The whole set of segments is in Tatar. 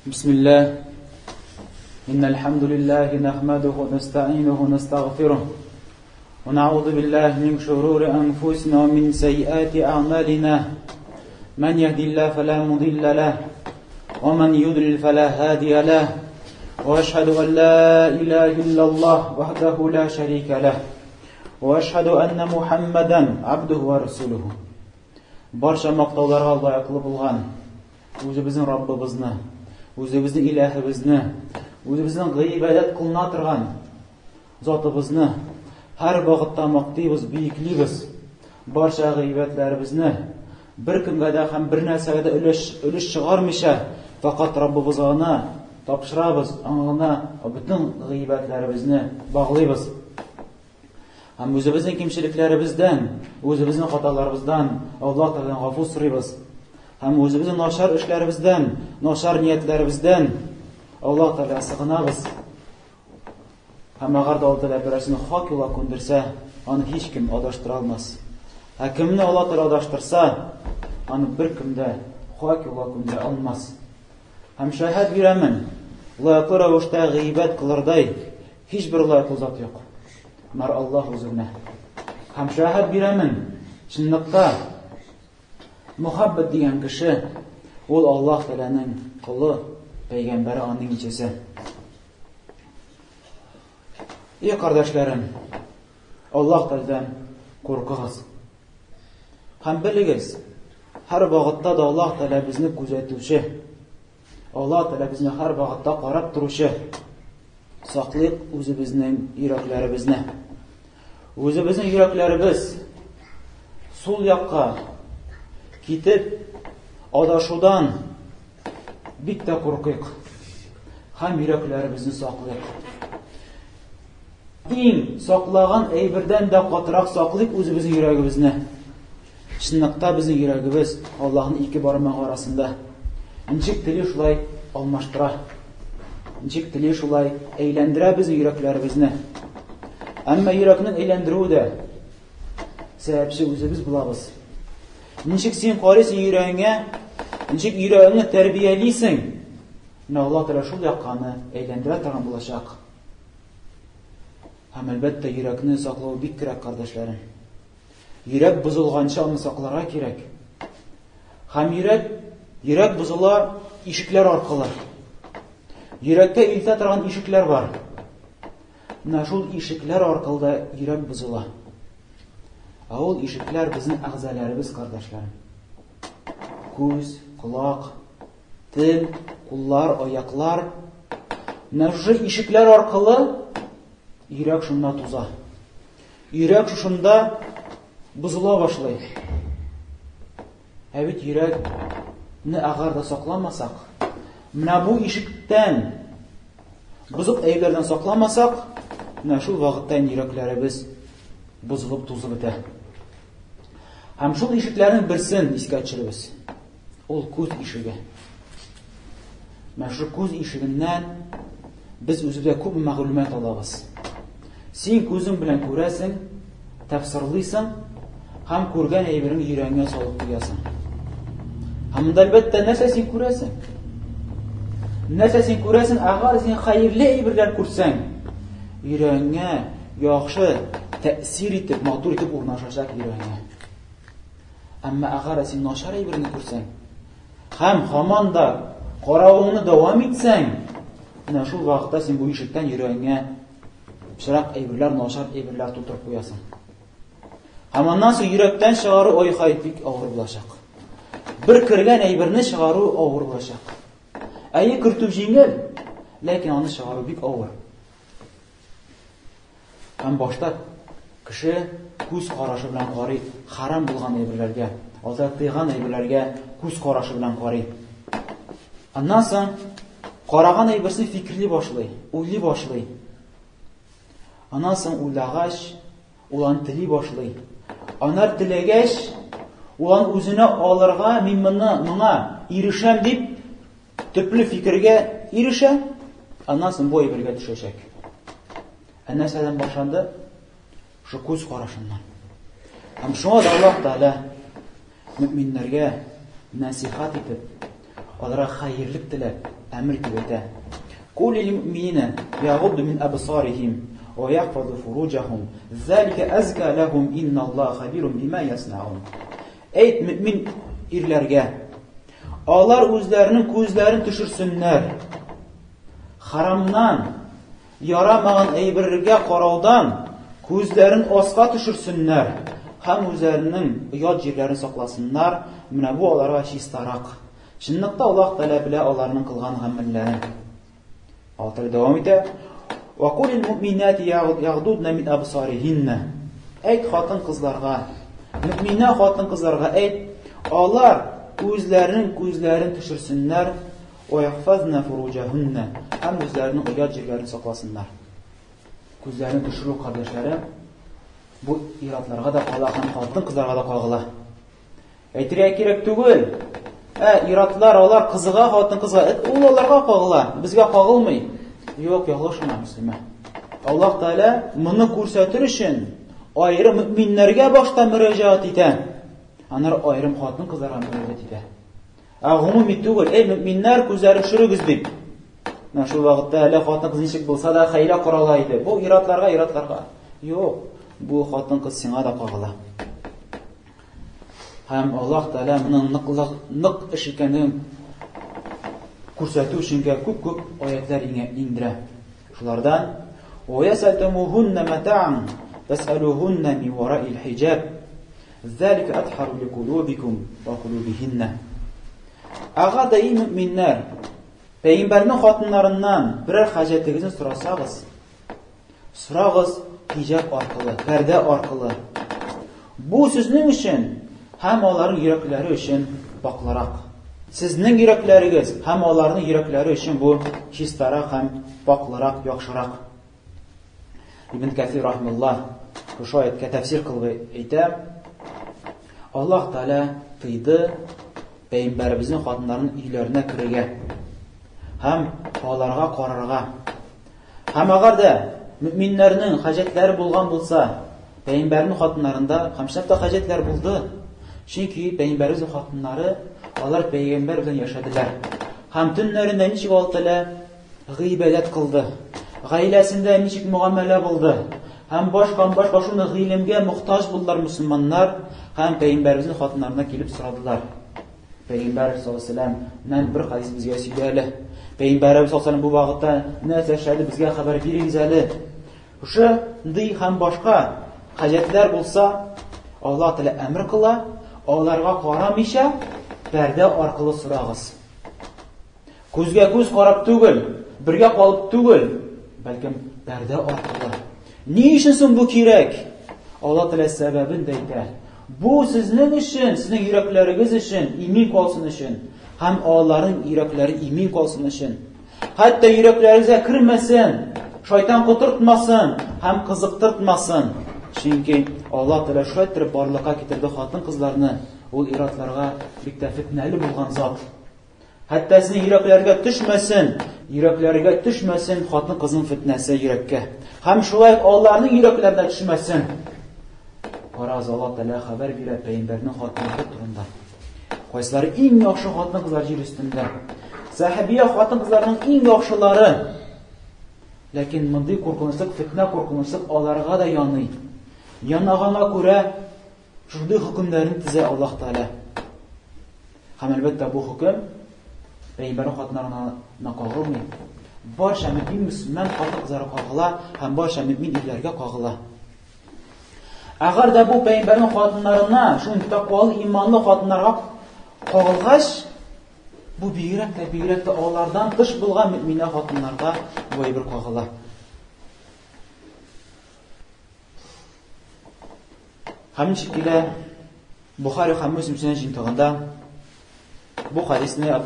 بسم الله إن الحمد لله نحمده ونستعينه ونستغفره ونعوذ بالله من شرور أنفسنا ومن سيئات أعمالنا من يهدي الله فلا مضل له ومن يضلل فلا هادي له وأشهد أن لا إله إلا الله وحده لا شريك له وأشهد أن محمدا عبده ورسوله Barcha maqtovlarga loyiqli bo'lgan o'zimizning Robbimizni, o'zimizning Ilahimizni, o'zimizning g'iyobat qilina turgan zotimizni har vaqtda maqtaymiz, buyuklaymiz. Barcha g'iyobatlarimizni bir kimga ham bir narsaga ulush chiqarmisha, faqat Robbimizga topshiramiz, ona butun g'iyobatlarimizni bog'laymiz. Ham o'zimizning kimchiliklarimizdan, o'zimizning xatolarimizdan Alloh taoladan g'afur so'raymiz. Ham o'zimizning noshar ishlarimizdan, noshar niyatlarimizdan Alloh taolaga sig'inamiz. Ham agar Allohlar birasini haq yo'lga ko'ndirsa, uni hech kim adashtira olmas. Kimni Alloh taolo adashtirsa, uni bir kimda haq yo'lga ko'ndira olmas. Ham shahid beraman, loyiqli ravishda g'iybat qilarday hech bir loyiqli zot yo'q. Mar Alloh o'zini. Ham shahid beraman, chinliqda muhabbat degan kishi ol Alloh taolaning quli, payg'ambari uning ichisi. Ey qardoshlarım, Alloh taoladan qo'rqingiz. Ham bilingiz, har vaqtda Alloh taolo bizni kuzatuvchi. Alloh taolo bizni har vaqtda qarab turuvchi. Saqliq o'zimizning yuraklarimizni. O'zimizning yuraklarimiz sol yoqqa ketib adashuvdan bitta qo'rqiq. Ham yuraklarimizni saqliq. Eng saqlagan aybirdan da qatroq saqliq o'zimizning yuragimizni. Chinliqda bizning yuragimiz Allohning ikki barmoq orasida. Inchik tili shulay almashtira. Inchik tili shulay aylantira bizning yuraklarimizni. Ammo yurakning aylantiruvida sababchi o'zimiz bilamiz. Inchik sen qaraysan yuragingga, inchik yuragingni tarbiyalaysan. Alloh taolo shu yoqqani aylantira turgan bo'lacaq. Ham albatta yurakni saqlov kerak qardoshlar. Yurak buzilgancha uni saqlashga kerak. Ham yurak buzilar eshiklar orqali. Yurakka ilta turgan eshiklar bor. Nashul eshiklar orqali yurak buzila. Avul eshiklar bizning a'zolarimiz qardoshlar. Ko'z, quloq, til, qo'llar, oyoqlar. Nashul eshiklar orqali yurak shunda tuza. Yurak shunda buzila boshlaydi. Habit yurakni agarda saqlamasak, mana bu eshikdan buzuq ayblardan saqlamasak, mana shu vaqtda yuraklarimiz buzilib tuzilib ketadi. Ham shu eshiklarning birsin esga tushiramiz. Ol ko'z eshigi. Mana shu ko'z eshigidan biz o'zimizga ko'p ma'lumot olamiz. Sen ko'zing bilan ko'rasan, tafsirlaysan, ham ko'rgan aybingni yuragingga solib qo'yasan. Hamda albatta narsa sen ko'rasan. Narsa sen ko'rasan, agar sen xayrli ayblar ko'rsang, yuragingga yaxshi ta'sir etib, motor etib o'rnashacak yuragingga. Ammo agar sen noshar ayblarni ko'rsang, ham hamonda qorovulni davom etsang, ana shu vaqtda sen bu eshikdan yuragingga shiraq ayblar, noshar ayblar to'tirib qo'yasan. Hamondan so'ng yurakdan shiori o'yxaytlik og'ir bo'lacaq. Bir kirgan aybirni shiori og'ir bo'lacaq. Ayi kirtuv yengil, lekin uni shiori bik og'ir. Ham boshda kishi ko'z qarashi bilan qaraydi, haram bo'lgan ayblarga, ozod qilgan ayblarga ko'z qarashi bilan qaraydi. Undan so'ng qaragan aybirni fikrli boshlaydi, o'yli boshlaydi. Ondan so'ng o'ylag'ach, ulan tili boshlaydi. Anar tilagash, ulan o'zini olirga, men menga erisham deb tupli fikrga erisha, ondan so'ng bu aybirga tushacak. Annasadan boshlandi shu ko'z qarashidan. Ham shunga Alloh taolo mu'minlarga nasihat etib, Аларга хәерлек теләп, әмр итеп әйтә. Кул лил-муъминина яғудду мин абсарихим ва яхфазу фуружахум. Залика азка лахум инналлаха хабирун бима яснаун. Әйт мөмин ирләргә, алар үзләренең күзләрен төшерсеннәр. Харамнан, ярамаган әйбергә караудан күзләрен аска төшерсеннәр. Һәм үзләренең оят җирләрен сакласыннар. Менә бу аларга чистарак. Чынлыкта Аллаһ Тәала белә аларның кылган гамәлләрен. Алтыр дәвам итә. Ва кулил муъминати ягъдудна мин абсарихинна. Әйт хатын кызларга, мөминә хатын кызларга әйт, алар үзләренең күзләрен төшерсеннәр. Ва яхфазна фуружахунна. Һәм үзләренең оят җирләрен сакласыннар. Күзләрен төшерү, кардәшләрем, бу иратларга да кала, һәм хатын кызларга да кагыла. Әйтергә кирәк түгел. Иратлар, алар кызыга, хатын кызга, ул аларга кагыла, безгә кагылмый. Юк, яглашма мөслимә. Аллаһ Тәала моны күрсәтер өчен аерым мөминнәргә башта мөрәҗәгать итә. Аннары аерым хатын кызларга мөрәҗәгать итә. Гомуми түгел, мөминнәр күзләрен төшерегез дип. Менә шул вакытта әле хатын кыз ничек булса да хәйрә карала иде. Бу иратларга. Юк, бу хатын кыз сиңа да кагыла. Һәм Аллаһ Тәала моның нык эш икәнен күрсәтү өчен күп аятлар индерә. Шулардан: "Ва ясатумухунна мата'ан тас'алухунна мин варa'ил хиджаб. Залика атхару ликулубикум ва кулубихинна." Агада и мөминнәр, пәйгамбәрнең хатыннарыннан берәр хаҗәтегезне сорагыз хиҗаб аркылы, пәрдә аркылы. Бу сезнең өчен һәм аларның йөрәкләре өчен пакларак. Сезнең йөрәкләрегез һәм аларның йөрәкләре өчен бу чистарак һәм пакларак, яхшырак. Ибн Кәсир рахмаллаһ шул аятка тәфсир кылып әйтә: Аллаһ Тәала тыйды пәйгамбәребезнең хатыннарының өйләренә керергә һәм аларга карарга. Һәм агар да мөминнәрнең хаҗәтләре булган булса, пәйгамбәрнең хатыннарында һәмшәптә хаҗәтләр булды. Чөнки пәйгамбәрнең хатыннары алар пәйгамбәр белән яшәделәр. Һәм төннәрендә ничек алтыла гыйбадәт кылды. Гаиләсендә ничек муамәлә булды. Һәм башка шуны гыйлемгә мохтаҗ булдылар мусламаннар. Һәм пәйгамбәрнең хатыннарына килеп сорадылар. Пәйгамбәр саллаллаһу алейһи ва сәллям нән бер хадис безгә сөйләде. Пәйгамбәр саллаллаһу алейһи ва сәллям бу вакытта нәрсә эшләде, безгә хәбәр бирегез әле. Шушы ди һәм башка хаҗәтләр булса, Аллаһ Тәала әмр кыла, аларга карамыйча пәрдә аркылы сорагыз. Күзгә күз карап түгел, бергә калып түгел, бәлкем пәрдә аркылы. Ни өчен соң бу кирәк? Аллаһ Тәала сәбәбен дә әйтә. Бу сезнең өчен, сезнең йөрәкләрегез өчен, имин калсын өчен, һәм аларның йөрәкләре имин калсын өчен. Хәтта йөрәкләрегезгә кермәсен, шайтан котыртмасын һәм кызыктыртмасын. Чөнки Аллаһ Тәала шайтыр барлыкка китерде хатын кызларны. Ул иратларга бик тә фитнәле булган зат. Хәтта сезнең йөрәкләргә төшмәсен хатын кызның фитнәсе йөрәккә. Һәм шулай аларның йөрәкләренә төшмәсен. Карагыз, Аллаһ Тәала хәбәр бирә пәйгамбәрнең хатынлары турында. Кайсылары иң яхшы хатын кызлар җир өстендә. Сахабия хатын кызларның иң яхшылары. Ләкин мондый куркынычлык, фитнә куркынычлык аларга да яный. Янагана күрә шундый хөкемнәрен тизә Аллаһ Тәала. Һәм әлбәттә бу хөкем пәйгамбәр хатыннарына кагылмый. Барча мөмин мөселман хатын кызлары кагыла һәм барча мөмин ирләргә кагыла. Әгәр дә бу пәйгамбәрнең хатыннарына, шундый тақвалы, иманлы хатыннарга кагылгач, бу бигрәк тә алардан тыш булган мөминә хатыннарга бу әйбер кагыла. Һәм ничек Бухари һәм Муслим җинтыгында бу хадисне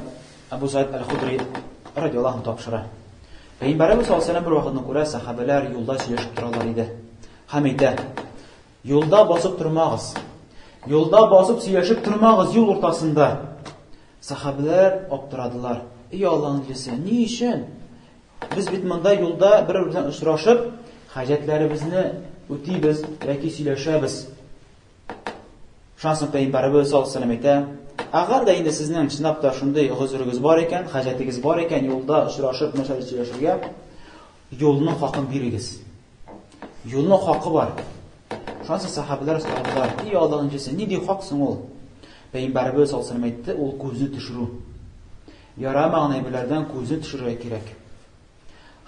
Абу Саид аль-Худри радиллаһу анһу тапшыра. Пәйгамбәрбез саллаллаһу алейһи ва сәллям бер вакытны күрә, сахабалар юлда сөйләшеп торалар иде. Һәм әйтә: "Юлда басып тормагыз. Юлда басып сөйләшеп тормагыз юл уртасында." Сахабалар аптырадылар. "Эй Аллаһның илчесе, ни өчен? Без бит монда юлда бер-бер белән очрашып, хаҗәтләребезне үтибез яки сөйләшәбез." Шуннан пәйгамбәрбез саллаллаһу алейһи ва сәллям әйтә: Agar da инде сезнең чынлап та шундый гозурыгыз бар икән, хаҗәтегез бар икән, юлда очрашып, мәшәкатьләшергә, юлның хакын бирегез. Юлның хакы бар. Шунысы сахабалар сорадылар: "И Аллаһның җесе, ни ди хак соң ул?" Пәйгамбәрбез саллаллаху алейһи ва саллям әйтте: "Ул күзне төшерү. Ярамаган әйберләрдән күзне төшерергә кирәк."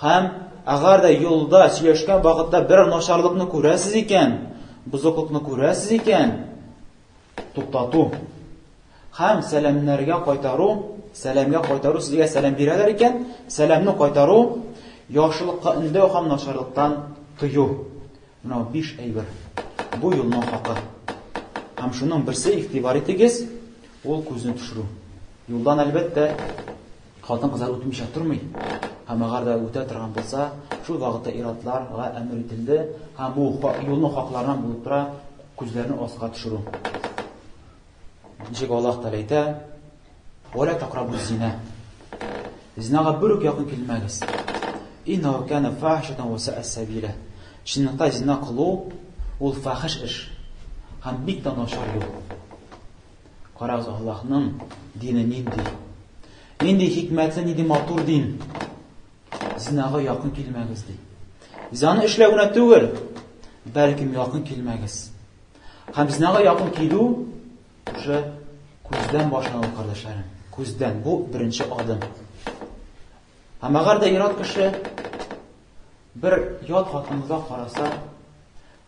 Һәм агар да юлда сөйләшкән вакытта бер начарлыкны күрәсез икән, бузыклыкны күрәсез икән, туктату. Һәм сәламнәргә кайтару, сезгә сәлам бирәләр икән, сәламны кайтару, яхшылыкка өндәү һәм начарлыктан тыю. Менә 5 әйбер. Бу юлның хакы. Һәм шуның берсе игътибар итегез, ул күзне төшерү. Юлдан әлбәттә хатын-кызлар үтмичә тормый. Һәм агар да үтә торган булса, шул вакытта иратларга әмер ителде, һәм бу юлның хакларынан булып тора, күзләрне аска төшерү. Ничек Аллаһ Тәгалә әйтә: "Вала тaqrabu zina." Зинага бүрек якын килмәгез. Иннаху кана фахишатан ва са'a сабила. Шуннан зина кылу ул фахиш эш. Һәм бик тә начар юл. Карагыз, Аллаһның дине нинди? Нинди хикмәтле, нинди матур дин. Зинага якын килмәгез ди. Зинаны эшләүне түгел, бәлким якын килмәгез. Һәм зинага якын килү уже күздән башлана, кардәшләрем. Күздән. Бу беренче адым. Һәм агар да ират кеше бер ят хатынга караса,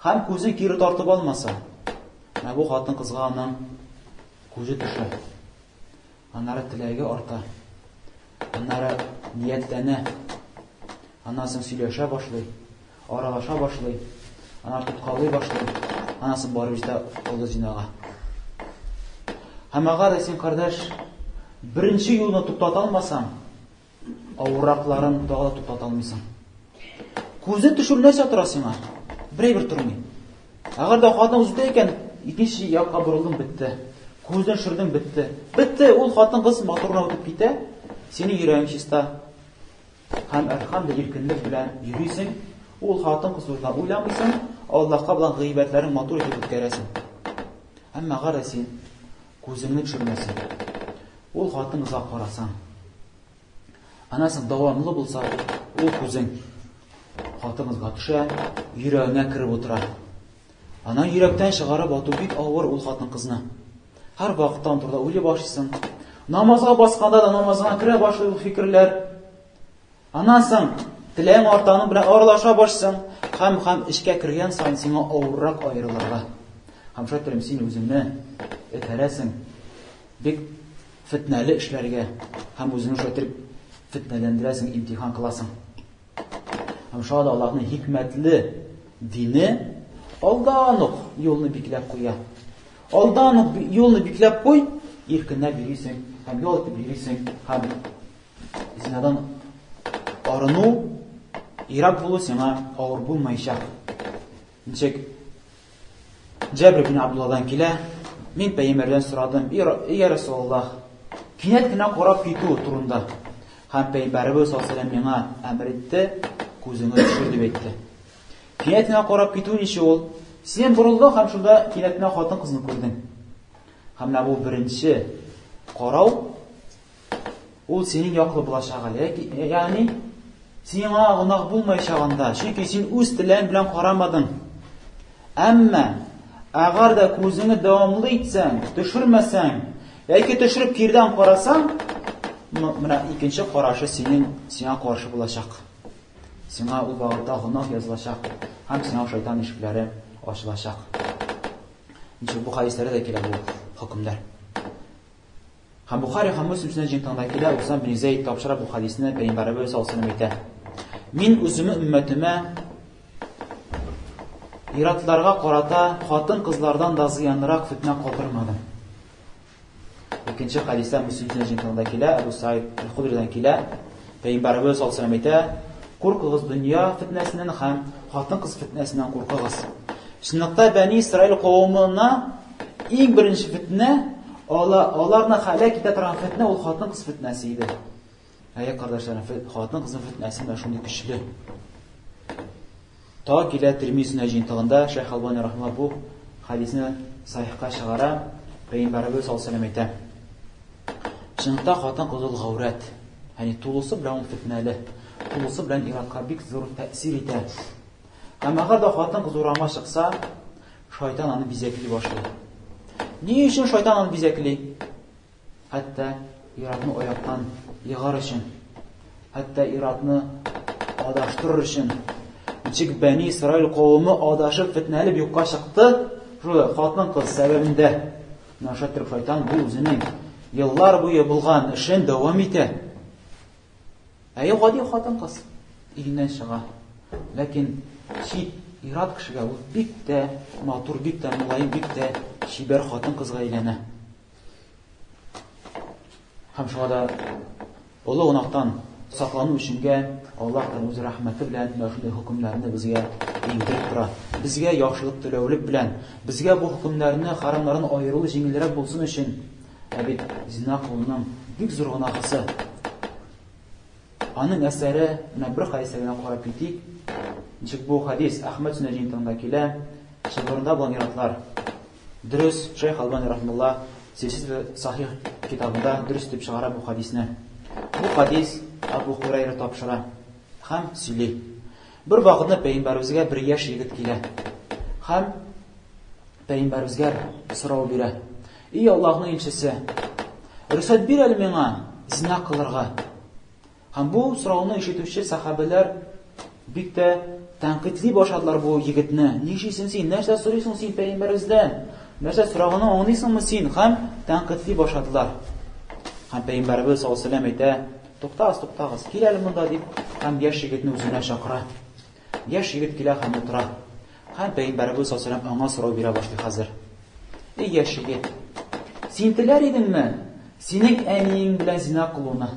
һәм күзе кире тартып алмаса, бу хатын кызга аның күзе төшә. Аннары теләге арта. Аннары ниятләнә. Аннан сөйләшә башлый, аралаша башлый, аннары туткалый башлый. Аннан барып җитә ул зинага. Һәм агар да син, кардәш, беренче юлны туктата алмасаң, авыракларын тагы туктата алмыйсың. Күзне төшерү нәрсә тора сиңа? Бер тормый. Агар да хатын үздә икән, икенче якка борылдың, бетте. Күздән шырдың, бетте. Бетте, ул хатын кыз матурына үтеп китә, синең йөрәгең чиста. Һәм әлхәмдә иркенлек белән йөрисең, ул хатын кыз урында уйламыйсың, Аллаһка белән гыйбәтләрең матур итеп үткәрәсең. Әмма агар да син күзеңне төшермәсәң, ул хатын кызга карасаң, анасы дәвамлы булса, ул күзең хатын кызга төшә, йөрәгеңә кирип утыра. Ана йөрәктән чыгарып ату бик авыр ул хатын кызны. Һәр вакыттан турда уйлый башлыйсың. Намазга басканда да намазга кирә башлый ул фикерләр. Анасың теләң артаның белән аралаша башлыйсың, һәм эшкә кергән саен сиңа авыррак аерылырга. Һәм шәттәм син үзеңне этәрәсең бик фитнәле эшләргә, һәм үзеңне шәттәм фитнәләндерәсең, имтихан кыласың. Һәм шуңа да Аллаһның хикмәтле дине алдан ук юлны бикләп куя. Алдан ук юлны бикләп куй, иркенләп йөрисең, һәм юл итеп йөрисең, һәм зинадан арыну, ирак булу сиңа авыр булмаячак. Ничек Җабир ибн Абдулладан килә, мин пәйгамбәрдән сорадым: "И Расулуллаһ, кинәт кенә карап китү турында." Һәм пәйгамбәрбез саллаллаху алейһи ва саллям миңа әмер итте, күзеңне төшер дип әйтте. Кинәт кенә карап китү ничә ул? Син борылдың һәм шунда кинәт кенә хатын кызны күрдең. Һәм бу беренче карау, ул синең яклы булачак, ягъни сиңа гынак булмаячагында, чөнки син үз теләң белән карамадың. Әмма агар да күзеңне дәвамлы итсәң, төшермәсәң, яки төшереп кирдән карасаң, менә икенче карашы сиңа каршы булачак. Сиңа ул вакытта гынак язылачак, һәм сиңа шайтан ишекләре ачылачак. Ничек бу хадисләрдә дә килә бу хөкемнәр. Һәм Бухари һәм Муслим җиңтаңда килә, Усам бин Зейд тапшыра бу хадисне Пәйгамбәрбез саллаллаху алейһи ва саллям әйтә: "Мин үземне өммәтемә иратларга карата хатын-кызлардан да зыянрак фитнә калдырмадым." Икенче хадистә Муслим җиңтаңда килә, Абу Саид аль-Худридан килә, Пәйгамбәрбез саллаллаху алейһи ва саллям әйтә: "Куркыгыз дөнья фитнәсеннән һәм хатын-кыз фитнәсеннән куркыгыз." Шунлыкта Бәни Исраил кавымына иң беренче фитнә, аларны хәлак итә торган фитнә ул хатын-кыз фитнәсе иде. Әйе, кардәшләрем, хатын-кыз фитнәсе дә шундый көчле. Та килә Тирмизи җиңтагында Шейх Албани рахмаллаһу бу хадисне сахихка чыгара, Пәйгамбәрбез саллаллаху алейһи ва саллям әйтә: Чынлыкта хатын-кыз ул гаурәт. Яни тулысы белән ул фитнәле. Тулысы белән иратка бик зур тәэсир итә. Һәм әгәр дә хатын-кыз урама чыкса, шайтан аны бизәкли башлый. Ни өчен шайтан аны бизәкли? Хәтта иратны аяктан егар өчен. Хәтта иратны адаштырыр өчен. Ничек Бәни Исраил кавымы адашып фитнәле юкка чыкты, шул хатын-кыз сәбәбендә. Нашатыр шайтан бу үзенең еллар буе булган эшен дәвам итә. Әйе, гади хатын-кыз игеннән чыга. Ләкин чит ират кешегә ул бик тә матур, бик тә мулаим, бик тә чибәр хатын-кызга әйләнә. Һәм шуңа да олы гынактан саклану өченгә Аллаһ үз рәхмәте белән шундый хөкемнәрне безгә иңдереп тора. Безгә яхшылык теләүлек белән, безгә бу хөкемнәрне, харамнарны аерылу җиңелрәк булсын өчен. Бит зина кылуның бик зур гынахысы. Аның әсәре менә бер хәдискә карап китик. Ничек бу хадис Әхмәд Сүннәҗинтәнгә килә, шигырында булган иратлар. Дөрес, Шейх Албани рахмулла Сихих Сахих китабында дөрес дип чыгара бу хадисне. Бу хадис Абу Хурайра тапшыра һәм сөйли. Бер вакытны Пәйгамбәребезгә бер яшь егет килә. Һәм Пәйгамбәребезгә сорау бирә. И Аллаһның илчесе, рөхсәт бир әле миңа зина кылырга. Һәм бу сорауны ишетүче сахабалар бик тә тәнкыйтьли башладылар бу егетне. Нишисең син? Нәрсә сорыйсың син Пәйгамбәребездән? Нәрсә сорауны аңлыйсыңмы син? Һәм тәнкыйтьли башладылар. Һәм Пәйгамбәребез саллаллаһу алейһи ва сәллям әйтә: Туктагыз, кил әле монда дип, һәм яшь егетне үзенә чакыра. Яшь егет килә һәм утыра. Һәм Пәйгамбәребез саллаллаһу алейһи ва сәллям аңа сорау бирә башлый хәзер. Эй яшь егет, син теләр идеңме синең әниең белән зина кылуны?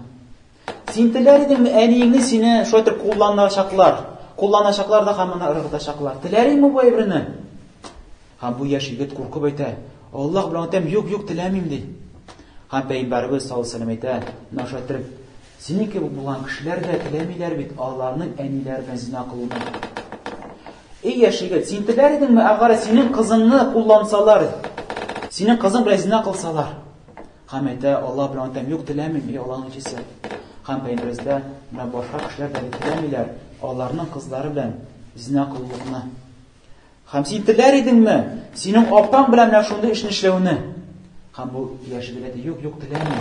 Син теләр идеңме әниеңне сине шулай кулланачаклар да һәм аны ыргытачаклар? Теләр идеңме бу әйберне? Һәм бу яшь егет куркып әйтә: Аллаһ белән әйтәм, юк, теләмим ди. Һәм Пәйгамбәребез саллаллаһу алейһи ва сәллям әйтә: Нашатыр, синең кебек булган кешеләр дә теләмиләр бит аларның әниләре белән зина кылуны. Эй яшь егет, син теләр идеңме әгәр синең кызыңны куллансалар, синең кызың белән зина кылсалар? Һәм әйтә: Аллаһ белән әйтәм, юк, теләмим, эй Аллаһның илчесе. Һәм Пәйгамбәребездә менә башка кешеләр дә теләмиләр аларның кызлары белән зина кылуны. Һәм син теләр идеңме синең апаң белән менә шундый эшне эшләүне? Һәм бу яшь егет: юк, теләмим.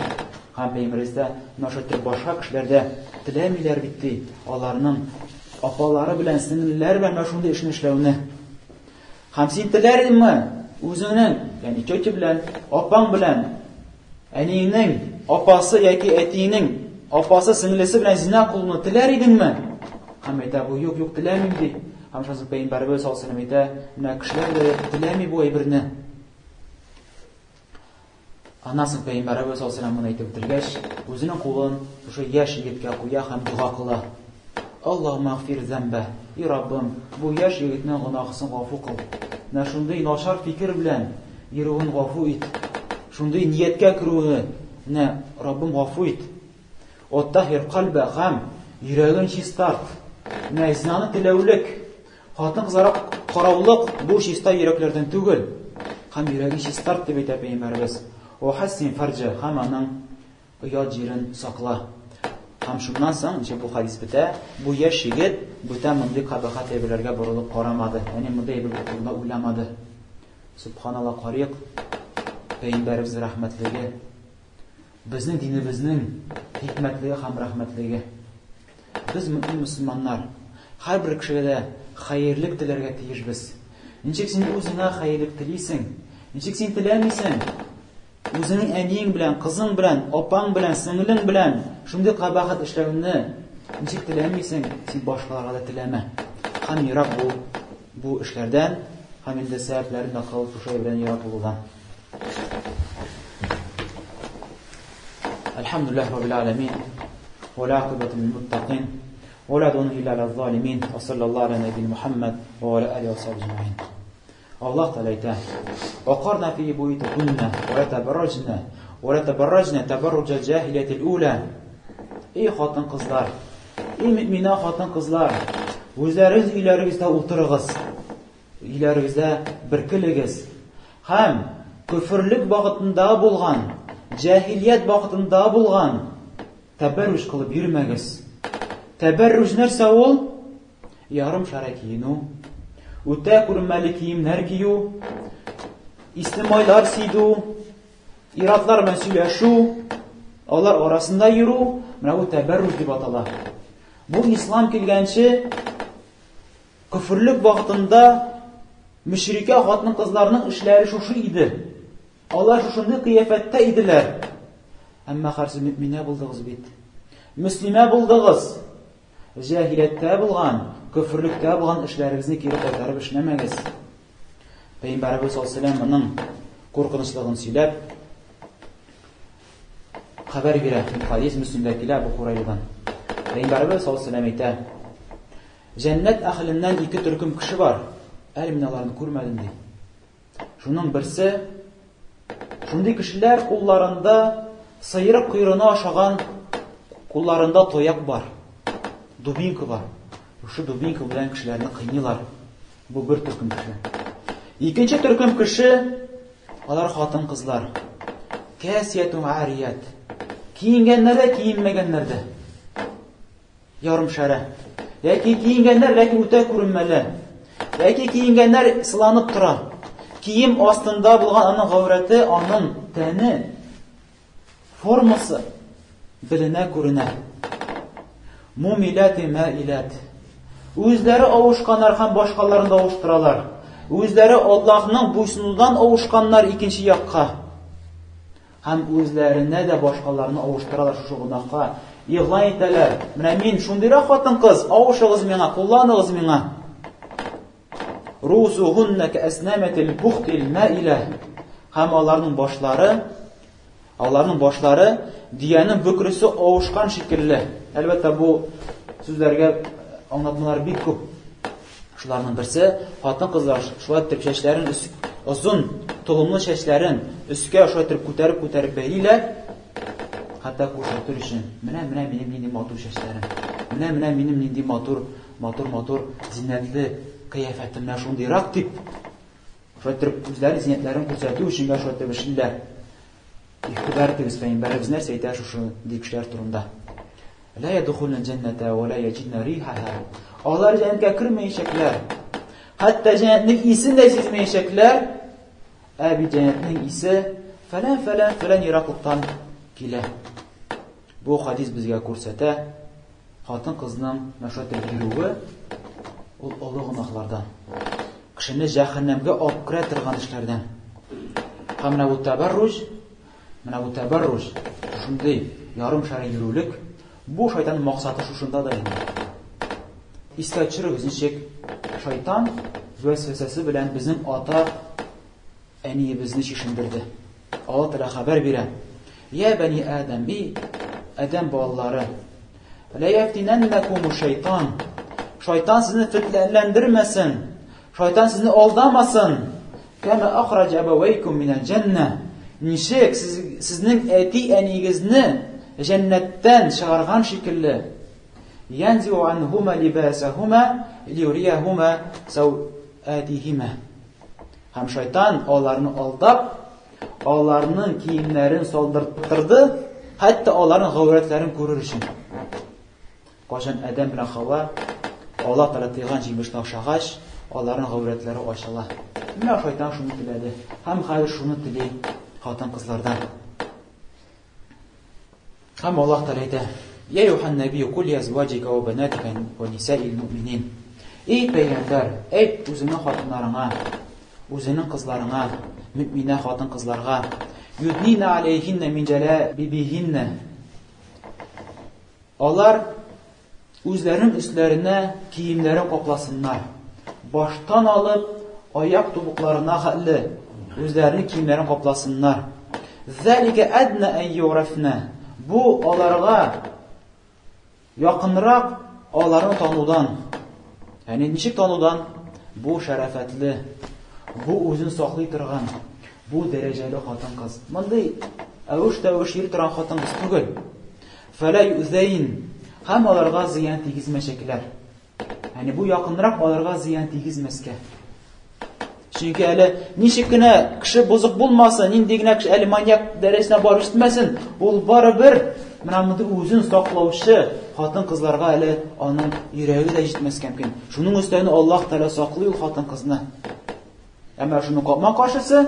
Һәм Пәйгамбәребездә нашатыр башка кешеләр дә теләмиләр бит ди аларның апалары белән, сеңлеләре белән шундый эшне эшләүне. Һәм син теләр идеңме үзеңнең, ягъни тётя белән, апаң белән, әниеңнең апасы яки әтиеңнең апасы, сеңлесе белән зина кылуны теләр идеңме? Һәм әйтә: бу юк, теләмим ди. Һәм шуңа Пәйгамбәребез саллаллаһу алейһи ва сәллям әйтә: менә кешеләр дә теләми бу әйберне. Аннан Пәйгамбәребез саллаллаһу алейһи ва сәллям моны әйтеп бетергәч, үзенең кулын шушы яшь егеткә куя һәм дуга кыла. Аллаһумма гфир зәмбә. И Раббым, бу яшь егетнең гынаһын гафу кыл. Менә шундый начар фикер белән йөрүен гафу ит. Шундый нияткә керүне Раббым гафу ит. Оттахир калба һәм йөрәген чистарт. Менә зинаны теләүлек, хатын-кызларга караулык бу чиста йөрәкләрдән түгел. Һәм йөрәген чистарт дип әйтә Пәйгамбәребез. О хәссин фарҗа, һәм аның оят җирен сакла. Һәм шуннан соң бу хадис бетә, бу яшь егет бүтән мондый кабахат әйберләргә борылып карамады. Яни мондый әйберләрне уйламады. Субханаллаһ, карыйк Пәйгамбәребез рәхмәтлеге, безнең динебезнең хикмәтлеге һәм рәхмәтлеге. Без мөселманнар һәрбер кешегә хәерлек теләргә тиешбез. Ничек син үзеңә хәерлек телисең? Ничек син теләмисең? Үзеңнең әниең белән, кызың белән, апаң белән, сеңлең белән шундый кабахат эшләүне ничек теләмисең? Син башкаларга да теләмә. Һәм ерак бу эшләрдән, һәм инде сәбәпләрен дә кылып шушы белән ерак булудан. Алхамдулиллаһи раббил аламин. والعاقبة للمتقين ولا عدوان إلا على الظالمين وصلى الله على نبينا محمد وعلى آله وصحبه أجمعين. الله تعالى وقرنا في بيوتكن ولا تبرجن تبرج الجاهلية الأولى. Ey хатын кызлар, ey мөэминә хатын кызлар, үзләрегез өйләрегездә утырыгыз. Өйләрегездә беркелегез. Һәм күфрлек багытында булган җаһилият вакытында булган тәбәрруҗ кылып йөрмәгез. Тәбәрруҗ нәрсә ул? Ярым шара киену, үтә күрмәле киемнәр кию, исле майлар сыйду, иратлар белән сөйләшү, алар арасында йөрү, менә бу тәбәрруҗ дип атала. Бу ислам килгәнче күфрлек вакытында мөшрикә хатын-кызларның эшләре шушы иде. Алар шушындый кыяфәттә иделәр. Әмма хәрсез мөэминә булдыгыз бит. Мөслимә булдыгыз. Җаһилияттә булган, күфрлектә булган эшләрегезне кире кайтарып эшләмәгез. Пәйгамбәрбез саллаллаһу алейһи ва сәллям моның куркынычлыгын сөйләп хәбәр бирә. Хадис Муслимдә килә Абу Хурайрадан. Пәйгамбәрбез саллаллаһу алейһи ва сәллям әйтә: "Җәннәт әһленнән 2 төркем кеше бар. Әле мин аларны күрмәдем" ди. Шуның берсе, шундый кешеләр кулларында сыйрык койрыгына ашаган, кулларында тояк бар. Дубинка бар. Шушы дубинка белән кешеләрне кыйныйлар. Бу бер төркем кеше. Икенче төркем кеше, алар хатын-кызлар. Касиятун арият. Киенгәннәр дә, киенмәгәннәр дә. Ярым шара. Яки киенгәннәр, ләкин үтә күренмәле. Яки киенгәннәр сыланып тора. Кием астында булган аның гавраты, аның тәне, формасы беленә күренә. Мумилат маилат. Үзләре авышканнар һәм башкаларын да авыштыралар. Үзләре Аллаһның буйсынудан авышканнар икенче якка. Һәм үзләренә дә башкаларны авыштыралар шушы гынахка. Игълан итәләр: "Менә мин шундыйрак хатын-кыз, авышыгыз миңа, кулланыгыз миңа." Русухунна каснаматил бухтил маила. Һәм аларның башлары диянең бөкресе авышкан шикелле. Әлбәттә бу сүзләргә аңлатмалар бик күп. Шуларның берсе, хатын-кызлар шулай итеп чәчләрен озын, толымлы чәчләрен өскә шулай итеп күтәреп бәйлиләр. Хәтта күрсәтер өчен: "Менә минем нинди матур чәчләрем. Менә минем нинди матур зиннәтле кыяфәтем менә шундыйрак" дип. Шулай итеп үзләренең зиннәтләрен күрсәтү өчен шулай итеп эшлиләр. Ихтибар итегез, Пәйгамбәрбез нәрсә әйтә шушы кешеләр турында? "Ла ядхулун җанната ва ла яҗидна рихаха." Алар җәннәткә кирмәячәкләр. Хәтта җәннәтнең исен дә сизмәячәкләр. Бит җәннәтнең исе фәлән ираклыктан килә. Бу хадис безгә күрсәтә, хатын-кызның мәшәкать йөрүе ул олы гынахлардан. Кешене җәһәннәмгә алып керә торган эшләрдән. Һәм менә бу тәбәрруҗ, шундый ярым шара йөрүлек, бу шайтан максаты шушында да инде. Искә төшерегез, ничек шайтан вәсвәсәсе белән безнең ата әниебезне чишендерде. Алла Тәгалә хәбәр бирә: "Я бани Адам, Адам балалары, ла яфтинаннакум шайтан." Шайтан сезне фитләндермәсен. Шайтан сезне алдамасын. "Кама ахраҗ абавайкум минал җанна." Ничек сезнең әти-әнигезне җәннәттән чыгарган шикелле. "Янзу анһума либасахума лиурияхума сауатихима." Һәм шайтан аларны алдап, аларның киемнәрен салдыртырды, хәтта аларның гавратларын күрер өчен. Кашан Адам белән Хава Алла Тәгалә тыйган җимешне ашагач, аларның гавратлары ачыла. Менә шайтан шуны теләде. Һәм хәзер шуны тели хатын-кызлардан. Һәм Аллаһ Тәгалә әйтә: "Я юхан набий, кул язваҗика ва банатика ва нисаил муъминин." Эй пәйгамбәр, әйт үзеңнең хатыннарыңа, үзеңнең кызларыңа, мөэминә хатын-кызларга: "Юднина алейхинна мин җалабибихинна." Алар үзләренең өсләренә киемнәрен капласыннар. Баштан алып аяк тубыкларына хәтле үзләренең киемнәрен капласыннар. "Залика адна ан юрафна." Бу аларга якынрак аларны танудан. Яни ничек танудан? Бу шәрәфәтле, бу үзен саклый торган, бу дәрәҗәле хатын-кыз. Мондый әвеш-тәвеш йөри торган хатын-кыз түгел. "Фәла юзайн." Һәм аларга зыян тигезмәчәкләр. Яни бу якынрак аларга зыян тигезмәскә. Чөнки әле ничек кенә кеше бузык булмасын, нинди генә кеше әле маньяк дәрәҗәсенә барып җитмәсен, ул барыбер менә мондый үзен саклаучы хатын-кызларга әле аның йөрәге дә җитмәскә мөмкин. Шуның өстенә Аллаһ Тәала саклый ул хатын-кызны. Әмма шуның капма-каршысы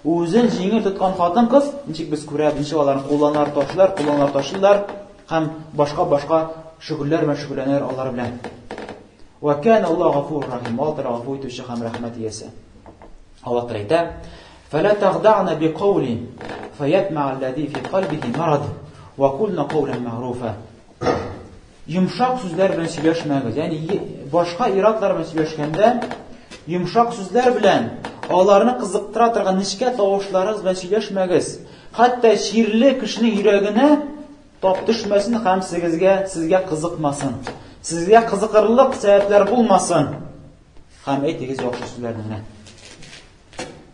үзен җиңел тоткан хатын-кыз, ничек без күрәбез, ничек аларны кулланар ташлар һәм башка шөгыльләр белән шөгыльләнәләр алар белән. Ва кана Аллаһу гафур рахим, Аллаһ Тәала гафу итүче һәм рәхмәт иясе. Аллаһ Тәала әйтә: "Фәлә тагъдa'на биқаулин фаятма'a аллади фи qalbihi marad ва кулна qawlan ma'rufa." Йомшак сүзләр белән сөйләшмәгез. Ягъни башка иратлар белән сөйләшкәндә йомшак сүзләр белән аларны кызыктыра торган нечкә тавышларыгыз белән сөйләшмәгез. Хәтта ширле кешенең йөрәгенә тап төшмәсен һәм сезгә кызыкмасын. Сезгә кызыкырлык сәбәпләр булмасын. Һәм әйтегез яхшы сүзләрне генә.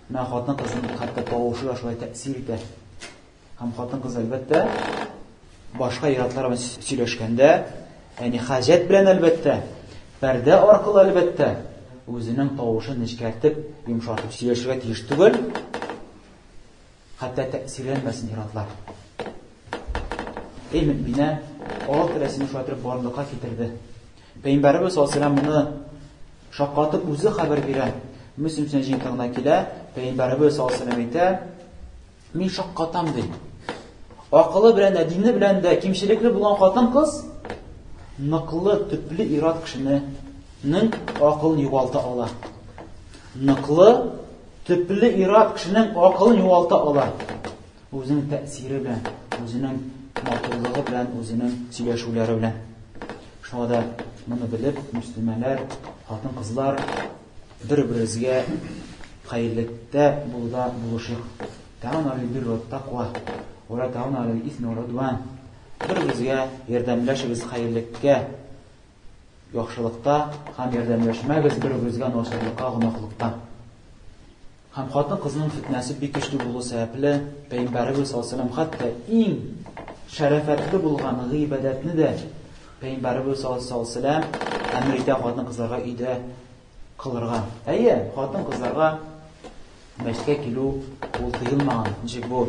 Менә хатын-кызның хәтта тавышы да шулай тәэсир итә. Һәм хатын-кыз әлбәттә башка иратлар белән сөйләшкәндә, ягъни хаҗәт белән әлбәттә, пәрдә аркылы әлбәттә үзенең тавышын нечкәртеп, йомшартып сөйләшергә тиеш түгел. Хәтта тәэсирләнмәсен иратлар. Мөэминә Аллаһ Тәгаләсен шуатырып барлыкка китерде. Пәйгамбәрбез саллаллаһу алейһи ва сәллям моны шаккатып үзе хәбәр бирә. Мөслим сәҗидәгә килә, Пәйгамбәрбез саллаллаһу алейһи ва сәллям әйтә: "Мин шаккатам" ди. Акылы белән, дине белән дә кимчелекле булган хатын-кыз ныклы, төпле ират кешенең акылын югалта ала. Ныклы, төпле ират кешенең акылын югалта ала. Үзенең тәэсире белән, үзенең матурлыгы белән, үзенең сөйләшүләре белән. Шуңа да моны белеп, мөселманнар, хатын-кызлар бер-берегезгә хәерлектә булышыйк. Тәгъана бир ва тaqwa, ва ла тәгъана аль исми ва удван. Бер-берегезгә ярдәмләшегез хәерлеккә, яхшылыкта, һәм ярдәмләшмәгез бер-берегезгә насыйхлыкка, гөнаһлыкта. Һәм хатын-кызның фитнәсе бик көчле булу сәбәпле Пәйгамбәрбез саллаллаһу алейһи ва сәллям хәтта иң шәрәфәтле булган гыйбадәтне дә Пәйгамбәрбез саллаллаһу алейһи ва сәллям әмер итә хатын-кызларга өйдә кылырга. Әйе, хатын-кызларга мәчеткә килү ул тыелмаган. Ничек бу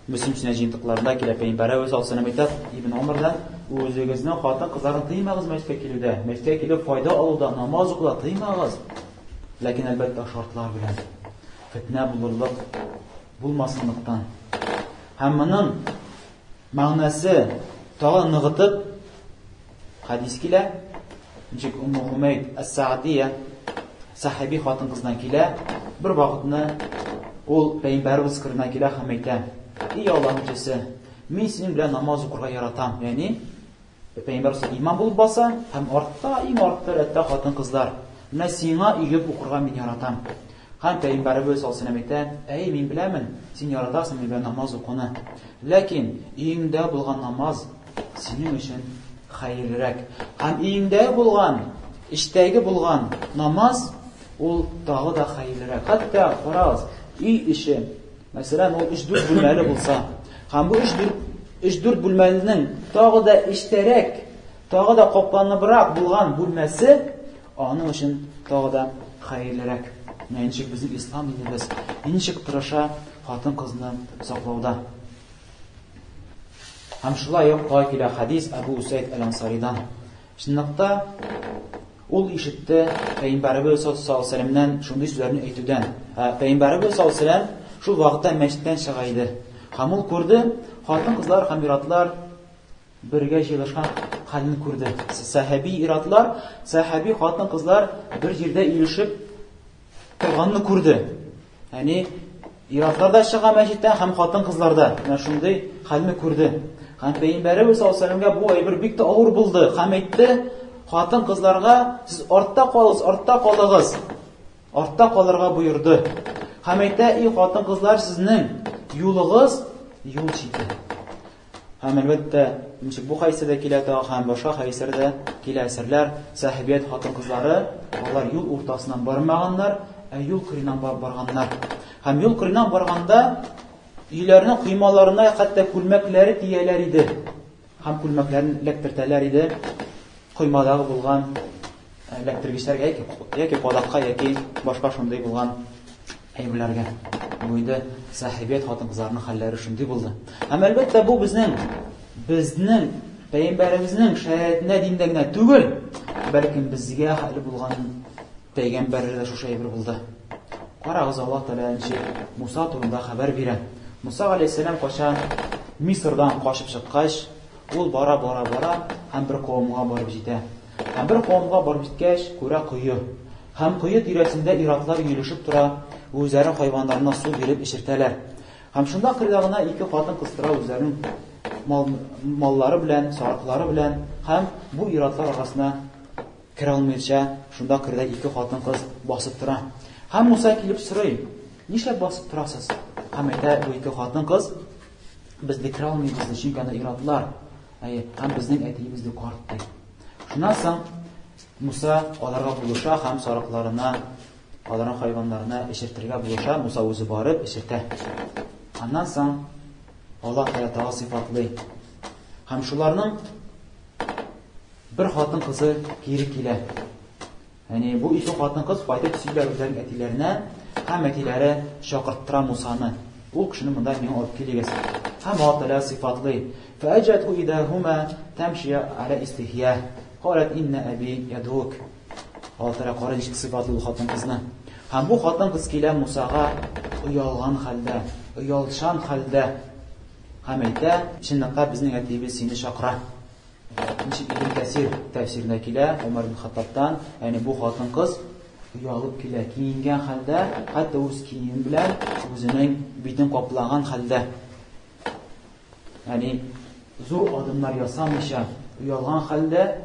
Мөслим сөннәтчеләрендә килә Пәйгамбәрбез саллаллаһу алейһи ва сәллям әйтә: "Ибн Умардан үзегезнең хатын-кызларын тыймагыз мәчеткә килүдә. Мәчеткә килеп файда алуда, намаз укуда тыймагыз. Ләкин әлбәттә шартлар белән. Фитнә булырлык булмасынлыктан." Һәм моның мәгънәсе тагын ныгытып хадис килә. Ничек Умму Хумейд ас-Саадия сахаби хатын-кыздан килә. Бер вакытны ул Пәйгамбәрбез кырына килә һәм әйтә: "И Аллаһның elchisi, мин синең белән намаз укырга яратам." Ягъни Пәйгамбәрбез имам булып баса һәм иң артта рәттә хатын-кызлар. Менә сиңа үгеп укырга мин яратам. Һәм Пәйгамбәрбез саллаллаһу алейһи ва сәллям әйтә: "Әй, мин беләмен, син яратасың мин белән намаз укуны. Ләкин өеңдә булган намаз синең өчен хәерлерәк. Һәм өеңдә булган, эштәге булган намаз ул тагы да хәерлерәк. Хәтта карагыз, өй ише, мәсәлән, ул 3-4 бүлмәле булса, һәм бу 3-4 бүлмәленең тагы да эштәрәк, тагы да капланыбрак булган бүлмәсе аның өчен тагы да хәерлерәк." Ничек безнең ислам динебез ничек тырыша хатын-кызны саклауда. Һәм шулай ук килә хадис Абу Усайд әл-Ансаридан. Шунлыкта ул ишетте Пәйгамбәрбез саллаллаһу алейһи ва сәллямнан шундый сүзләрне әйтүдән. Пәйгамбәрбез саллаллаһу алейһи ва сәллям шул вакытта мәчеттән чыга иде. Һәм ул күрде, хатын-кызлар һәм иратлар бергә җыелышкан хәлне күрде. Сахаби иратлар, сахаби хатын-кызлар бер җирдә ирешеп торганны күрде. Ягъни иратлар да чыга мәчеттән һәм хатын-кызлар да. Менә шундый хәлне күрде. Һәм Пәйгамбәрбез саллаллаһу алейһи ва сәллямгә бу әйбер бик тә авыр булды. Һәм әйтте: "Хатын-кызларга сез артта калыгыз, артта калыгыз." Артта калырга буйырды. Һәм әйтә: "И хатын-кызлар, сезнең юлыгыз юл чите." Һәм әлбәттә, ничек бу хәйсәдә килә һәм башка хәйсәдә килә әсәрләр, сахабият хатын-кызлары, алар юл уртасыннан бармаганнар, юл кырыйнан барганнар. Һәм юл кырыйнан барганда өйләрнең кыймаларына хәтта күлмәкләре тияләр иде. Һәм күлмәкләрен эләктертәләр иде. Кыймадагы булган эләктергечләргә яки кадакка яки башка шундый булган әйберләргә. Бу инде сахибият хатын-кызларның хәлләре шундый булды. Һәм әлбәттә бу безнең пәйгамбәребезнең шариатына диндә генә түгел, бәлки безгә хәле булган пәйгамбәрләр дә шушы әйбер булды. Карагыз, Аллаһ Тәгалә Муса турында хәбәр бирә. Муса алейһиссалам качан Мисырдан качып чыккач, ул бара һәм бер кавымга барып җитә. Һәм бер кавымга барып җиткәч, күрә кое. Һәм кое тирәсендә ир-атлар йөрешеп тора, үзләре хайваннарына су биреп эчертәләр. Һәм шунда кырда ике хатын-кыз тора үзләренең маллары белән, сарыклары белән, һәм бу ир-атлар арасына керә алмыйча, шунда кырда ике хатын-кыз басып тора. Һәм Муса килеп сорый: "Нишләп басып торасыз?" Һәм әйтә бу ике хатын-кыз: "Безне керә алмыйбыз, чөнки анда ир-атлар, һәм безнең әтиебезне карт." Шуннан соң Муса аларга булыша һәм сарыкларына, аларның хайваннарына эчертергә булыша. Муса үзе барып эчертә. Аннан соң Аллаһ Тәгалә сыйфатлый. Һәм шуларның бер хатын-кызы кире килә. Бу ике хатын-кыз кайтып сөйләр үзләренең әтиләренә, һәм әтиләре чакырттыра Мусаны. Ул кешене монда миңа алып килегез. Һәм Аллаһ Тәгалә сыйфатлый. فأجته إذاهما تمشي على استحياء قالت إن أبي يدعوك. Аллаһ Тәгалә карый ничек сыйфатлый ул хатын-кызны. Һәм бу хатын-кыз килә Мусага оялган хәлдә, оялчан хәлдә. Һәм әйтә: "Чынлыкта безнең әтиебез сине чакыра." Ничек Ибн Кәсир тәфсирендә килә, Умар ибн Хаттабтан, бу хатын-кыз оялып килә, киенгән хәлдә, хәтта үз киеме белән үзенең битен каплаган хәлдә. Зур адымнар ясамыйча, оялган хәлдә,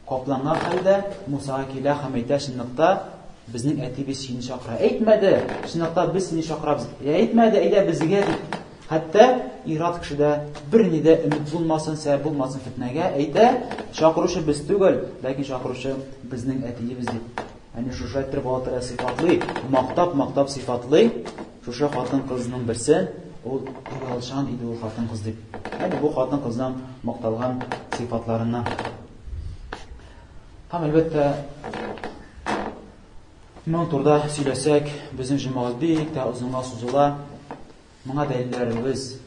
капланган хәлдә Мусага килә һәм әйтә: "Чынлыкта безнең әтиебез сине чакыра." Әйтмәде: "Чынлыкта без сине чакырабыз." Әйтмәде: "Әйдә безгә" дип. Хәтта ират кешедә бер ни дә өмет булмасын, сәбәп булмасын фитнәгә, әйтә: "Чакыручы без түгел, ләкин чакыручы безнең әтиебез" дип. Шушы әйтеп Аллаһ Тәгалә сыйфатлый, мактап сыйфатлый. Шушы хатын-кызның берсе ул оялчан иде, ул хатын-кыз дип. Бу хатын-кызның макталган сыйфатларыннан. Һәм әлбәттә моның турында сөйләсәк, безнең җәмәгать бик тә озынга сузыла. Моңа дәлилләребез,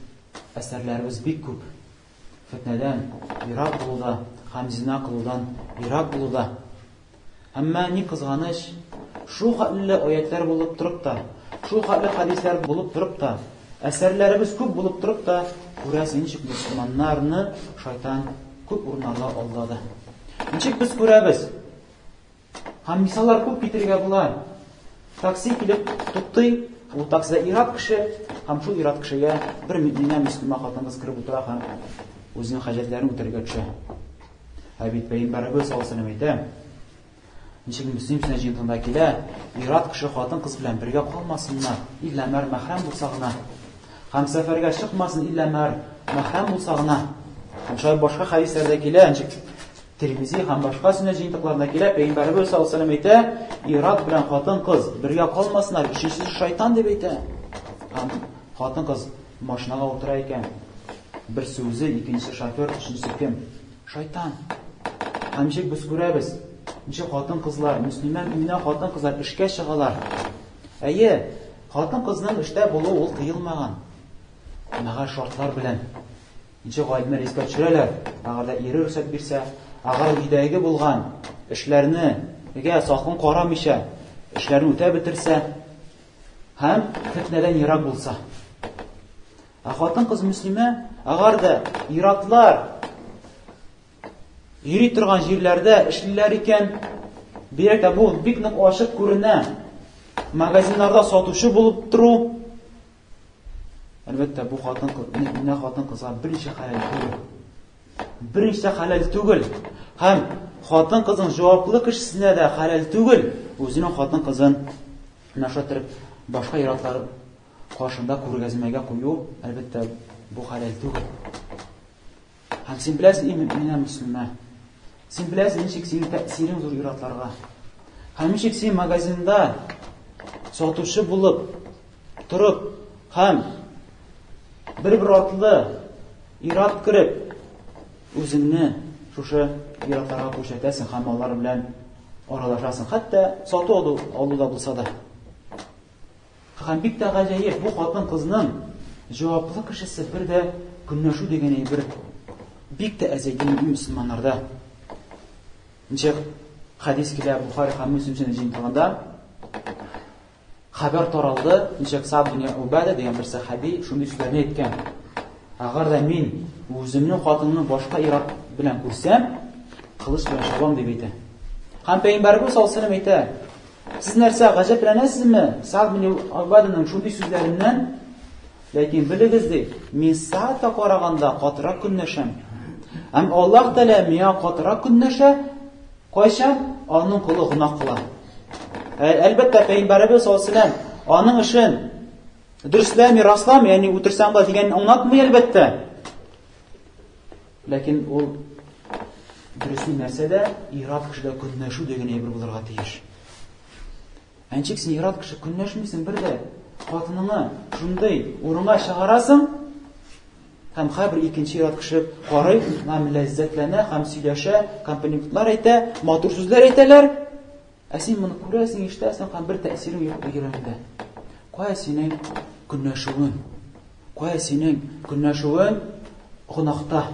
әсәрләребез бик күп. Фитнәдән ирак булуда, һәм зина кылудан ирак булуда. Әмма ни кызганыч, шу хәтле аятлар булып торып та, шу хәтле хадислар булып торып та, әсәрләребез күп булып торып та, күрәсең ничек мөселманнарны шайтан күп урыннарда алдады. Ничек без күрәбез? Һәм мисаллар күп китерергә була. Такси килеп туктый, ул таксида ират кеше, һәм шул ират кешегә бер мөселман хатын-кыз киреп утыра һәм үзенең хаҗәтләрен үтәргә төшә. Бит Пәйгамбәрбез саллаллаһу алейһи ва сәлләм әйтә: "Ничек мөслим сәҗидәтендә килә, ират кеше хатын-кыз белән бергә калмасыннар, илля мәхрәм булса гына. Һәм сәфәргә чыкмасын, илля мәхрәм булса гына." Һәм шулай башка хәдисләрдә килә, ничек Тирмизи һәм башка сүннәт җыентыкларында килә, Пәйгамбәрбез саллаллаһу алейһи ва сәлләм әйтә: "Ират белән хатын-кыз бергә калмасыннар, өченчесе шайтан" дип әйтә. Һәм хатын-кыз машинага утыра икән. Берсе үзе, икенчесе шофер, өченчесе кем? Шайтан. Һәм ничек без күрәбез? Ничек хатын-кызлар, мөселман мөэминә хатын-кызлар эшкә чыгалар. Хатын-кызның эштә булуы ул тыелмаган. Мәгәр шартлар белән. Ничек гаиләне рискә төшерәләр? Агар да ире рөхсәт бирсә, агар өйдәге булган эшләрне салкын карамыйча, эшләрне үтә битерсә, һәм фитнәдән ерак булса. Хатын-кыз мөселман, агар да иратлар йөри торган җирләрдә эшлиләр икән, бирәк бу бик нык ачык күренә. Магазиннарда сатучы булып тору. Әлбәттә бу хатын-кызга беренче хәләл түгел. Һәм хатын-кызның җаваплы кешесенә дә хәләл түгел. Үзенең хатын-кызын нашатырып башка иратлар каршында күргәзмәгә кую, әлбәттә бу хәләл түгел. Һәм син беләсең, мөэминә мөселман, син беләсең ничек синең тәэсирең зур иратларга. Һәм ничек син магазинда сатучы булып торып, һәм бер атлы ират киреп, үзеңне шушы иратларга күрсәтәсең һәм алар белән аралашасың. Хәтта сату алуда булса да. Һәм бик тә гаҗәеп, бу хатын-кызның җаваплы кешесе бер дә көнләшү дигән бер бик тә әзәйгән мөселманнарда. Ничек хадис килә Бухари һәм Муслим җинтигендә хәбәр таралды, ничек Саъд ибн Убада дигән бер сахаби шундый сүзләрне әйткән. Агар да мин үземнең хатынымны башка ират белән күрсәм, кылыч белән шабам дип әйтә. Һәм Пәйгамбәрбез саллаллаху алейһи ва сәллям әйтә: "Сез нәрсә гаҗәпләнәсезме Саъд ибн Убаданың шундый сүзләреннән? Ләкин белегез ди, мин Саъдка караганда катырак көнләшәм. Һәм Аллаһ Тәгалә миңа катырак көнләшә, кайчан аның кулы гынах кыла." Әлбәттә Пәйгамбәрбез саллаллаху алейһи ва сәллям аның эшен дөресламый, расламый, ягъни үтерсәң дә дигән аңлатмый әлбәттә. Ләкин ул дөресен нәрсәдә ират кешедә көнләшү дигән бер булырга тиеш. Әнчек син ират кеше көнләшмисең, бер дә хатыныңны шундый урынга чыгарасың, һәм һәр икенче ират кеше карый, һәм ләззәтләнә, һәм сөйләшә, комплиментлар әйтә, матур сүзләр әйтәләр. Ә син моны күрәсең, ишетәсең, һәм бер тәэсирең юк йөрәгендә. Кая синең көнләшүең? Кая синең көнләшүең гынахта?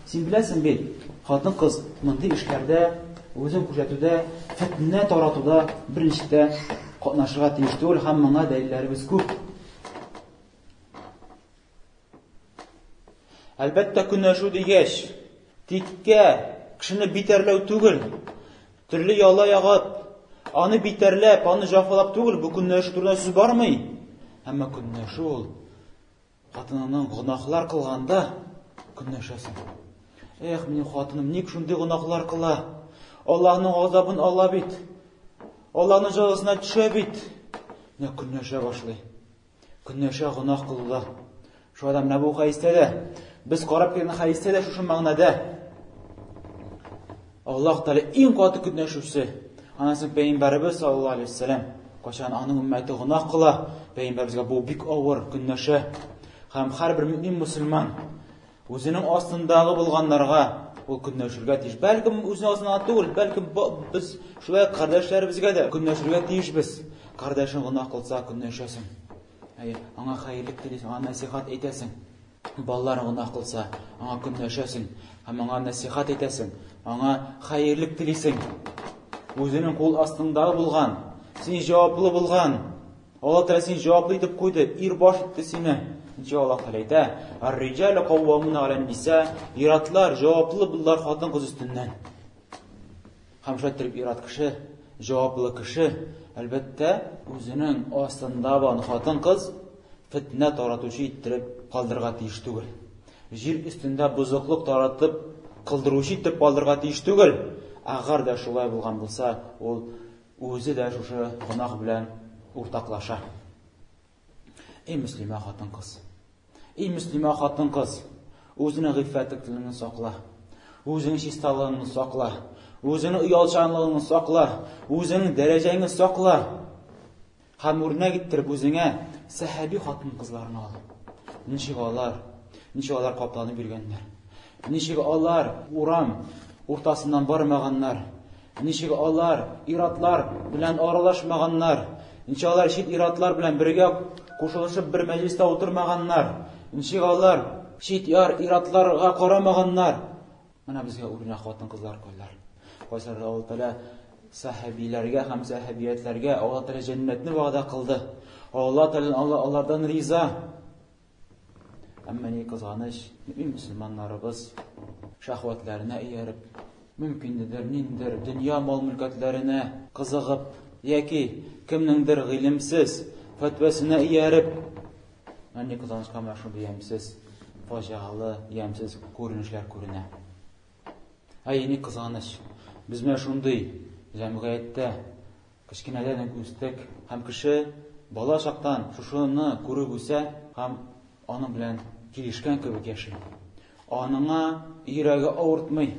Син беләсең бит, хатын-кыз мондый эшләрдә, үзен күрсәтүдә, фитнә таратуда беренчедә катнашырга тиеш түгел, һәм моңа дәлилләребез күп. Әлбәттә көнләшү дигәч, тиккә кешене битәрләү түгел, төрле яла ягып, аны битәрләп, аны җафалап түгел, бу көнләшү турында сүз бармый. Әмма көнләшү ул хатынының гынахлар кылганда көнләшәсең. Эх, минем хатыным ник шундый гынахлар кыла? Аллаһның газабын ала бит. Аллаһның җәзасына төшә бит. Менә көнләшә башлый. Көнләшә гынах кылуда. Шу адам менә бу хәйстәдә, без карап килгән хәйстәдә шушы мәгънәдә. Аллаһ Тәгалә иң каты көнләшүче. Анасын Пәйгамбәрбез саллаллаху алейһи ва сәллям, кайчан аның уммәте гынах кыла, Пәйгамбәрбезгә бу бик авыр көнләшә. Һәм һәрбер мөэмин мөселман үзенең астындагы булганнарга ул көнләшергә тиеш. Бәлкем үзенең астында түгел, бәлкем без шулай кардәшләребезгә дә көнләшергә тиешбез. Кардәшең гынах кылса көнләшәсең. Аңа хәерлек телисең, аңа насихат әйтәсең. Балаларың гынах кылса, аңа көнләшәсең, һәм аңа насихат әйтәсең, аңа хәерлек телисең. Үзенең кул астындагы булган, син җаваплы булган, Аллаһ Тәгалә син җаваплы итеп куйды, ир баш итте сине. Иншалла Аллаһ Тәгалә әйтә: "Ар-риҗалу каввамуна аля-ниса", иратлар җаваплы булалар хатын-кыз өстеннән. Һәм шәттер ират кеше, җаваплы кеше, әлбәттә, үзенең астында булган хатын-кыз фитнә таратучы иттереп калдырга тиеш түгел. Җир өстендә бузыклык таратып кылдыручы итеп калдырга тиеш түгел. Агар да шулай булган булса, ул үзе дә шушы гынах белән уртаклаша. Эй мөслимә хатын-кыз. Эй мөслимә хатын-кыз, үзенең гыйффәтлеген сакла. Үзенең чисталыгын сакла. Үзенең уялчанлыгын сакла. Үзенең дәрәҗәңне сакла. Һәм үрнәк иттереп үзеңә сәхаби хатын-кызларны ал. Ничек алар капланып биргәннәр. Ничек алар урам уртасыннан бармаганнар. Ничек алар иратлар белән аралашмаганнар. Ничек алар шит иратлар белән бергә кушылышып бер мәҗлестә утырмаганнар. Ничек алар шит иратларга карамаганнар. Менә безгә үрнәк хатын-кызлар куйлар. Кайсар Аллаһ Тәгалә сахабиләргә һәм сахабиятләргә Аллаһ Тәгалә җәннәтне вәгъдә кылды. Аллаһ Тәгалә алардан риза. Әмма ни кызганыч, мөселманнарыбыз шахватларына ияреп, мөмкиндер, ниндер дөнья мал-мөлкәтләренә кызыгып, яки кемнеңдер гыйлемсез фатвасына ияреп, ни кызганычка мәшһүр ямсыз, фаҗигалы, ямсыз күренешләр күренә. Ни кызганыч, без менә шундый җәмгыятьтә кичкенәдән үстек, һәм кеше бала чактан шушыны күреп үсә, һәм аның белән килешкән кебек яши. Аныңа йөрәге авыртмый.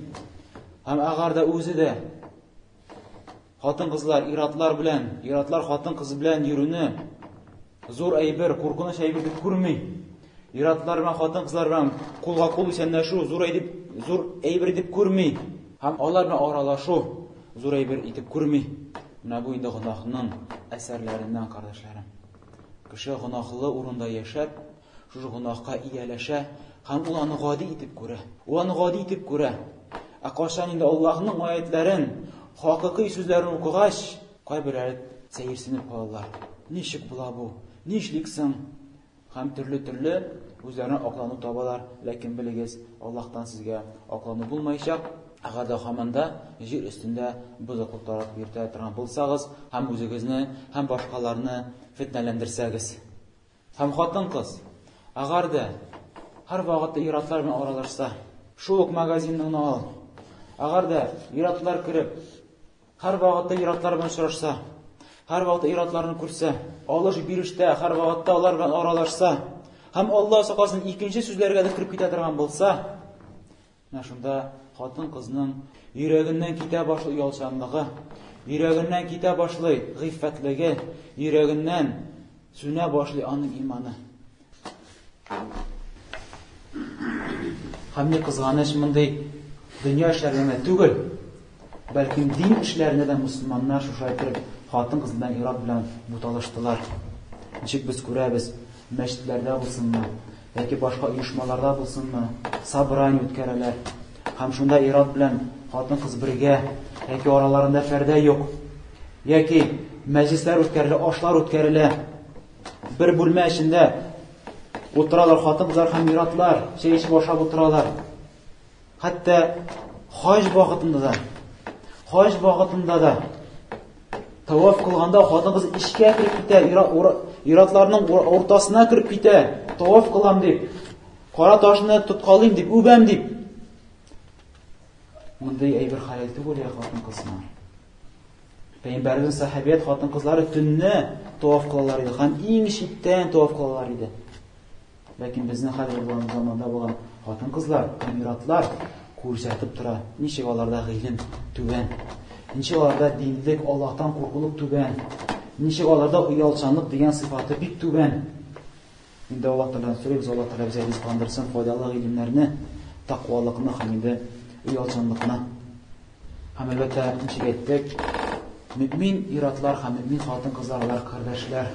Һәм агар да үзе дә хатын-кызлар, иратлар хатын-кыз белән йөрүне зур әйбер, куркыныч әйбер дип күрми. Иратлар белән хатын-кызлар белән кулга-кул исәнләшү зур әйбер дип күрми. Һәм алар белән аралашу зур әйбер итеп күрми. Менә бу инде гынахның әсәрләреннән, кардәшләрем. Кеше гынахлы урында яшәп, шушы гынахка ияләшә һәм ул аны гади итеп күрә. Ул аны гади итеп күрә. Кашан инде Аллаһның аятларын, хакыйкый сүзләрен укыгач, кайберләре сәерсенеп калалар. Ничек була бу? Нишликсең? Һәм төрле үзләренә аклану табалар. Ләкин белегез, Аллаһтан сезгә аклану булмаячак. Әгәр дә һаманда җир өстендә бозыклыклар йөртә торган булсагыз, һәм үзегезне, һәм башкаларны фитнәләндерсәгез. Һәм хатын-кыз, әгәр дә һәр вакытта иратлар белән аралашса, шул ук магазинны ал. Әгәр дә иратлар кирип, һәр вакытта иратлар белән очрашса, һәр вакытта иратларны күрсә, алыш-бирештә һәр вакытта алар белән аралашса, һәм Аллаһ сакасын икенче сүзләргә дә кирип китә торган булса, менә шунда хатын-кызның йөрәгеннән китә башлый ялчанлыгы, йөрәгеннән китә башлый гыйффәтлеге, йөрәгеннән сүнә башлый аның иманы. Һәм ни кызганыч, мондый дөнья эшләренә түгел, бәлки дин эшләренә дә мусламаннар шушы итеп хатын-кыздан ират белән буталыштылар. Ничек без күрәбез, мәчетләрдә булсынмы, яки башка оешмаларда булсынмы, собрание үткәрәләр. Һәм шунда ират белән хатын-кыз бергә, яки араларында пәрдә юк, яки мәҗлесләр үткәрелә, ашлар үткәрелә. Бер бүлмә эчендә утыралар хатын-кызлар һәм иратлар, чәй эчеп ашап утыралар. Хәтта хаҗ вакытында да таваф кылганда хатын-кыз ишкә кирип китә, иратларның ортасына кирип китә, таваф кылам дип, кара ташны тоткалыйм дип, үбәм дип. Мондый әйбер хәл түгел я хатын-кызлар. Пәйгамбәрнең сахабият хатын-кызлары төнне таваф кылалар иде, һәм иң читтән таваф кылалар иде. Ләкин безнең хәзерге заманда булган хатын-кызлар, иратлар күрсәтеп тора, ничек аларда гыйлем түбән, ничек аларда динлек, Аллаһтан куркулык түбән, ничек аларда уялчанлык дигән сыйфаты бик түбән. Инде Аллаһ Тәгалә сөйләгез, Аллаһ Тәгалә безгә ризыкландырсын файдалы гыйлемнәрне, тақвалыкны һәм инде уялчанлыкны. Һәм әлбәттә ничек әйттек, мөмин иратлар һәм мөмин хатын-кызлар алар кардәшләр,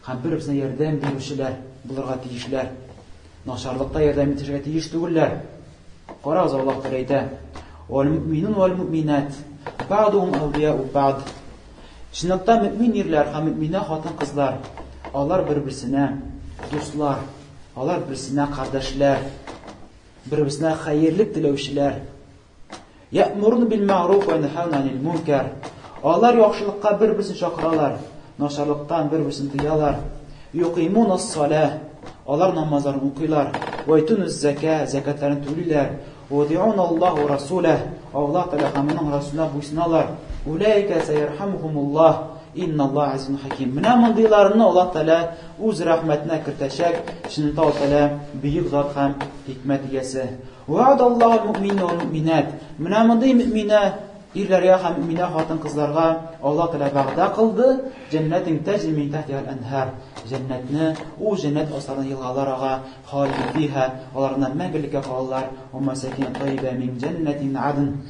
һәм бер-берсенә ярдәм бирүчеләр булырга тиешләр. Начарлыкта ярдәм итәргә тиеш түгелләр. Карагыз, Аллаһ Тәгалә әйтә: "Вал-муъминун вал-муъминат бa'duhum awliya'u ba'd." Чынлыкта мөмин ирләр һәм мөминә хатын-кызлар, алар бер-берсенә дуслар, алар бер-берсенә кардәшләр, бер-берсенә хәерлек теләүчеләр. Ya'muruna bil ma'ruf wa yanhauna 'anil munkar. Алар яхшылыкка бер-берсен чакыралар, начарлыктан бер-берсен тыялар. Yuqimuna as-salah. Алар намазларын укыйлар. Wa yutuna az-zakah, закатларын түлиләр. Wa yuti'una Аллаһ ва расулах. Аллаһ Тәгалә һәм аның расулына буйсыналар. Улайка сайархамухумуллаһ. Инналлаһ азизун хаким. Менә мондыйларны Аллаһ Тәгалә үз рәхмәтенә кертәчәк. Чыннан Аллаһ Тәгалә бөек зат һәм хикмәт иясе. Вa'адаллаһу ал-муъминина вал-муъминат. Менә мондый мөминә ирләргә һәм мөминә хатын-кызларга Аллаһ Тәгалә вәгъдә кылды. Җәннәтин тәҗри мин тахтиһа ал-анһар. Җәннәтне, ул җәннәт астарыннан елгалар ага, халид фиһа, аларның мәңгелеккә калалар. Ва масакин тайба мин җәннәтин адн.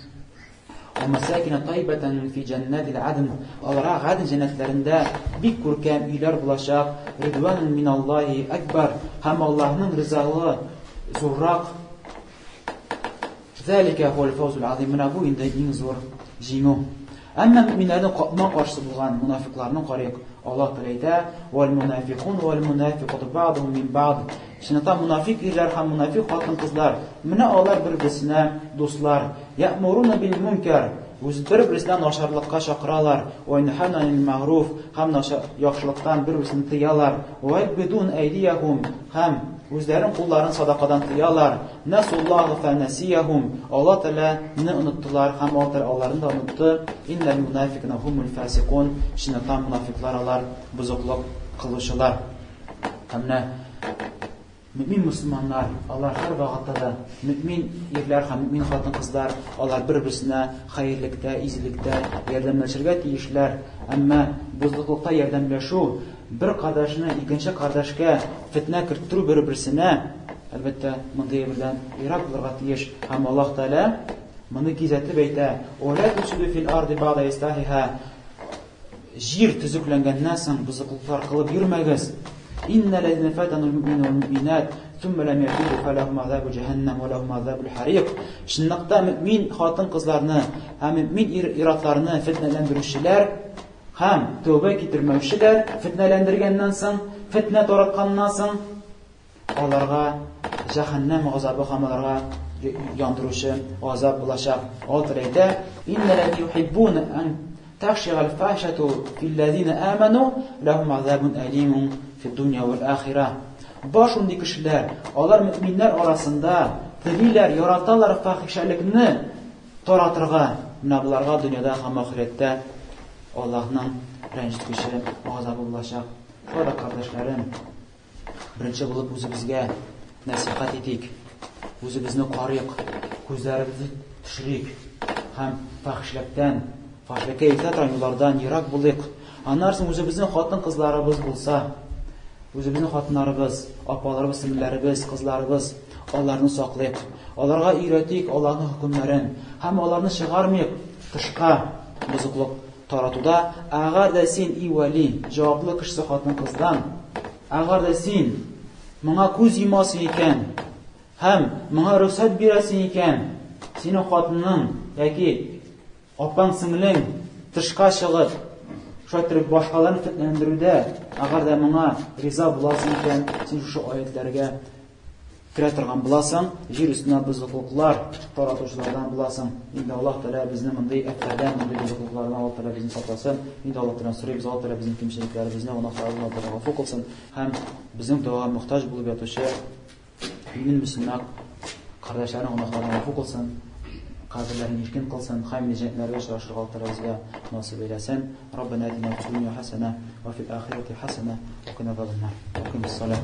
Ва масакин тайбатан фи җәннәтил адн. Аларга гадн җәннәтләрендә бик күркәм өйләр булачак. Ридванун миналлаһи акбар. Һәм Аллаһның ризалыгы зуррак. Зәлика хуал фаузул азим. Менә бу инде иң зур җиңү. Әмма мөминнәрнең катма каршы булган мунафикларның карыйк. Аллаһ Тәгалә әйтә: "Вал мунафиқун вал мунафиқату бa'дуһум мин бa'д." Шунда мунафик ирләр һәм мунафик хатын-кызлар, менә алар бер-берсенә дуслар. Ya'muruna bil munkar. Үз бер-берсенә начарлыкка чакыралар. Ва янхауна 'анил ма'руф. Һәм яхшылыктан бер-берсен тыялар. Ва ябдун айдияхум. Һәм үзләрен кулларын садакадан тыялар. Насуллаһу фанасияхум. Аллаһ Тәгаләне оныттылар һәм аларны да онытты. Иннал мунафиқина хумул фасиқун. Шунда мунафиклар алар бузыклык кылучылар. Һәм мөмин мусламаннар, алар һәр вакытта да мөмин ирләр һәм мөмин хатын-кызлар, алар бер-берсенә хәерлектә, изгелектә ярдәмләшергә тиешләр. Әмма бузыклыкта ярдәмләшү, бер кардәшне икенче кардәшкә фитнә кертү бер-берсенә, әлбәттә, мондый белән ирак булырга тиеш. Һәм Аллаһ Тәгалә моны кизәтеп әйтә: "Ва ла тусиду фил арди бa'да ислаһиһа." җир төзекләнгәннән соң бузыклыклар кылып йөрмәгез. Инна лазина фатанул му'минина вал му'минат thumma lam yatubu falahum azabу jahannam ва лахум азабул хариq. Шунлыкта мөмин хатын-кызларны һәм мөмин ир-атларны фитнәләндерүчеләр һәм тәүбә китермәүчеләр фитнәләндергәннән соң, фитнә таратканнан соң аларга җәһәннәм газабы һәм аларга яндыручы азап булачак. Алар әйтә: "Инна ла юхиббуна ан ташгha al-fahshatu fil ladina amanu lahum azabun alimun fid dunya wal akhirah." Башундый кешеләр, алар мөминнәр арасында телиләр, яраталар фахишәлекне таратырга. Менә буларга дөньяда һәм ахирәттә Аллаһның рәнҗеткече газабы булачак. Шуңа кардәшләрем, беренче булып үзебезгә насихат итик. Үзебезне карыйк, күзләребезне төшерик һәм фахишлектән, фахишлеккә илтә юллардан ерак булыйк. Аннан соң үзебезнең хатын-кызларыбыз булса, үзебезнең хатыннарыбыз, апаларыбыз, сеңлеләребез, кызларыбыз, аларны саклыйк. Аларга өйрәтик Аллаһның хөкемнәрен һәм аларны чыгармыйк тышка бузыклык таратуда. Әгәр дә син и вали, җаваплы кеше хатын-кыздан, әгәр дә син моңа күз йомасың икән һәм моңа рөхсәт бирәсең икән, синең хатының яки апаң сеңлең тышка чыгып шайтырып башкаларны фитнәләндерүдә, әгәр дә моңа риза буласың икән, син шушы аятларга керә торган буласың, җир өстенә бузыклыклар таратучылардан буласың. Инде Аллаһ Тәгалә безне мондый әфтәдән, мондый бузыклыклардан Аллаһ Тәгалә безне сакласын. Инде Аллаһ Тәгалә сорыйбыз, Аллаһ Тәгалә безнең кимчелекләребезне, гөнаһларыбызны гафу кылсын һәм безнең дуага мохтаҗ булып ятучы мин мөселман кардәшләрнең гөнаһларын гафу кылсын, каберләрен иркен кылсын, һәм җәннәткә чыгышырга Аллаһ Тәгалә безгә насыйп эйләсен. Раббана атина фид дунья хасана ва фил ахирати хасана ва кина азабан нар. Акимис салат.